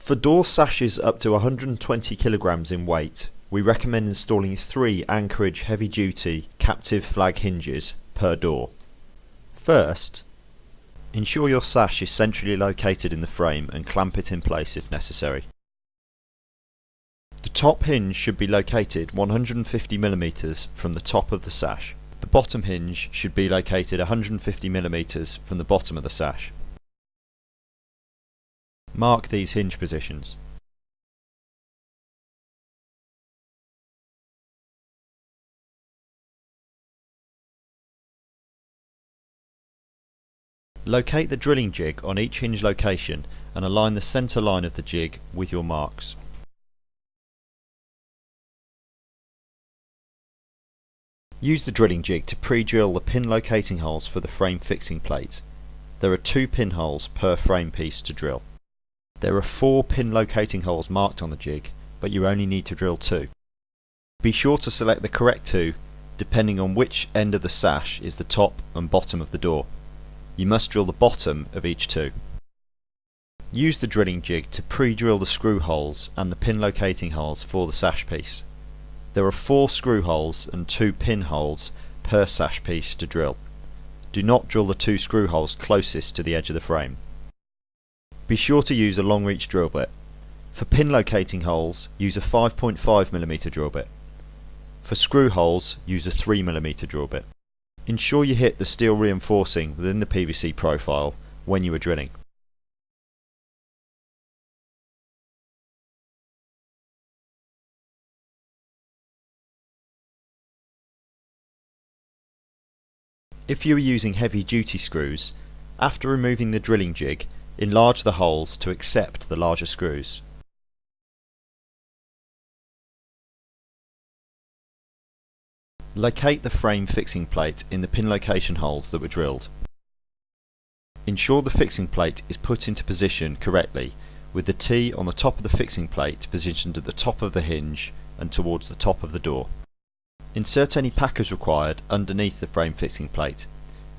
For door sashes up to 120 kilograms in weight, we recommend installing 3 Anchorage Heavy Duty captive flag hinges per door. First, ensure your sash is centrally located in the frame and clamp it in place if necessary. The top hinge should be located 150mm from the top of the sash. The bottom hinge should be located 150mm from the bottom of the sash. Mark these hinge positions. Locate the drilling jig on each hinge location and align the centre line of the jig with your marks. Use the drilling jig to pre-drill the pin locating holes for the frame fixing plate. There are 2 pinholes per frame piece to drill. There are 4 pin locating holes marked on the jig, but you only need to drill 2. Be sure to select the correct 2 depending on which end of the sash is the top and bottom of the door. You must drill the bottom of each 2. Use the drilling jig to pre-drill the screw holes and the pin locating holes for the sash piece. There are 4 screw holes and 2 pin holes per sash piece to drill. Do not drill the 2 screw holes closest to the edge of the frame. Be sure to use a long reach drill bit. For pin locating holes, use a 5.5mm drill bit. For screw holes, use a 3mm drill bit. Ensure you hit the steel reinforcing within the PVC profile when you are drilling. If you are using heavy duty screws, after removing the drilling jig, enlarge the holes to accept the larger screws. Locate the frame fixing plate in the pin location holes that were drilled. Ensure the fixing plate is put into position correctly, with the T on the top of the fixing plate positioned at the top of the hinge and towards the top of the door. Insert any packers required underneath the frame fixing plate.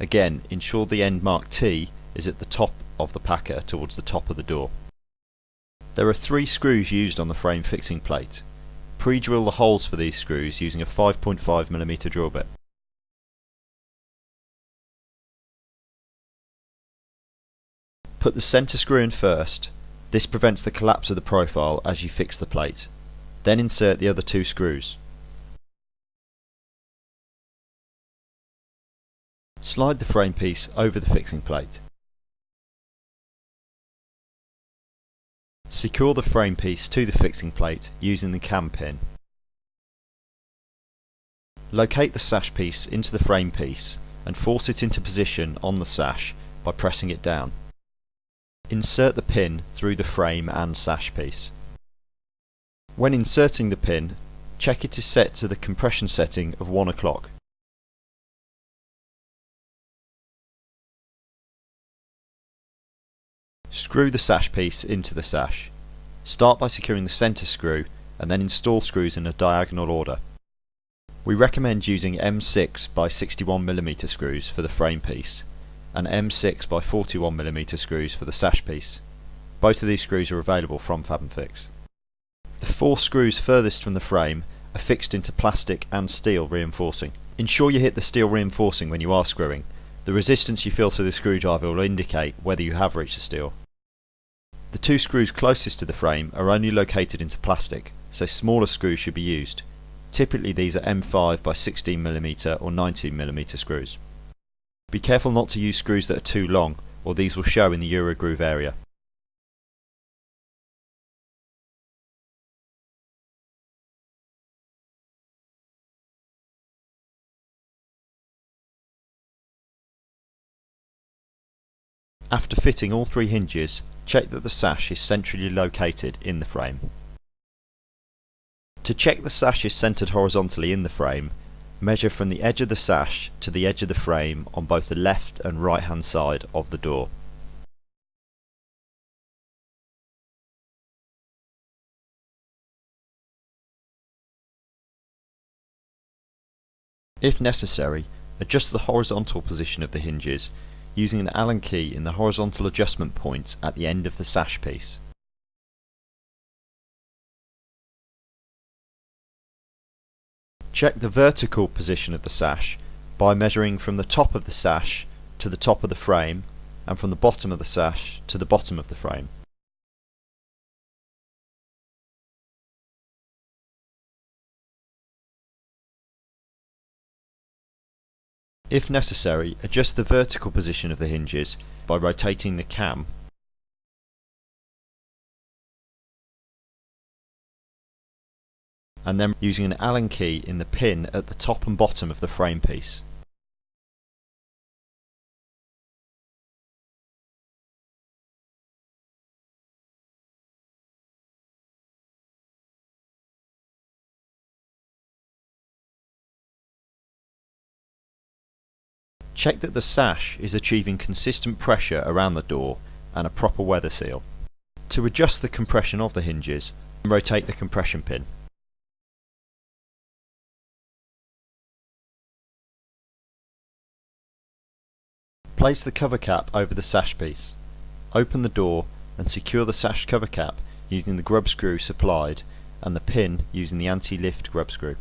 Again, ensure the end marked T is at the top of the packer towards the top of the door. There are 3 screws used on the frame fixing plate. Pre-drill the holes for these screws using a 5.5mm drill bit. Put the centre screw in first. This prevents the collapse of the profile as you fix the plate. Then insert the other 2 screws. Slide the frame piece over the fixing plate. Secure the frame piece to the fixing plate using the cam pin. Locate the sash piece into the frame piece and force it into position on the sash by pressing it down. Insert the pin through the frame and sash piece. When inserting the pin, check it is set to the compression setting of 1 o'clock. Screw the sash piece into the sash. Start by securing the centre screw and then install screws in a diagonal order. We recommend using M6 by 61mm screws for the frame piece and M6 by 41mm screws for the sash piece. Both of these screws are available from Fab&Fix. The 4 screws furthest from the frame are fixed into plastic and steel reinforcing. Ensure you hit the steel reinforcing when you are screwing. The resistance you feel to the screwdriver will indicate whether you have reached the steel. The 2 screws closest to the frame are only located into plastic, so smaller screws should be used. Typically these are M5 by 16mm or 19mm screws. Be careful not to use screws that are too long, or these will show in the Eurogroove area. After fitting all 3 hinges, check that the sash is centrally located in the frame. To check the sash is centred horizontally in the frame, measure from the edge of the sash to the edge of the frame on both the left and right hand side of the door. If necessary, adjust the horizontal position of the hinges using an Allen key in the horizontal adjustment points at the end of the sash piece. Check the vertical position of the sash by measuring from the top of the sash to the top of the frame and from the bottom of the sash to the bottom of the frame. If necessary, adjust the vertical position of the hinges by rotating the cam and then using an Allen key in the pin at the top and bottom of the frame piece. Check that the sash is achieving consistent pressure around the door and a proper weather seal. To adjust the compression of the hinges, rotate the compression pin. Place the cover cap over the sash piece. Open the door and secure the sash cover cap using the grub screw supplied and the pin using the anti-lift grub screw.